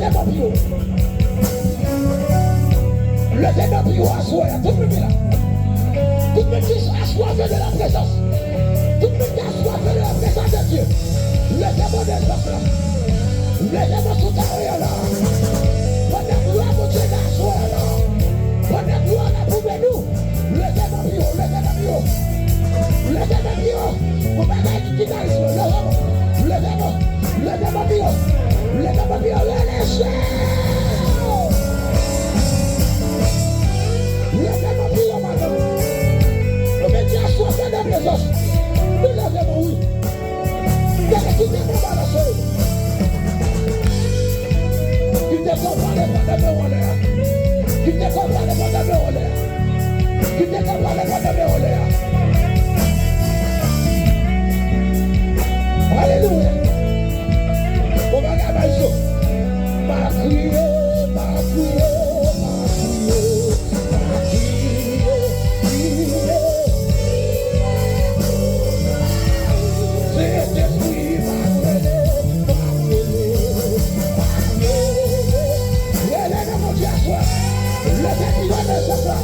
Levez-moi plus haut. Levez-moi plus haut, assoyez. Tout le monde là. Tout le monde qui assoiffé de la présence. Tout le monde qui assoiffé de la présence de Dieu. Levez-moi des autres là. Levez-moi sous ta rue là. Pendant gloire pour Dieu d'assoyez là. Pendant gloire là pour nous. Levez-moi plus haut, levez-moi plus haut. Levez-moi plus haut. Vous m'avez dit qu'il y a levez-moi. Levez-moi plus haut. Levez-moi plus haut. Levez-moi. Levez-moi plus haut, madame. Nous mettons à soi de la présence. Nous levez-moi, oui. Levez-moi dans la soirée. Tu te comprends les bonnes en l'air. Tu te comprends les bonnes en l'air. Tu te comprends les bonnes en l'air. Alléluia. On va regarder ça. Ma crié, ma crié, ma crié, ma crié, crié. C'est esprit, ma crié, ma crié, ma crié. Levez mon Dieu à soi. Levez mon Dieu à soi.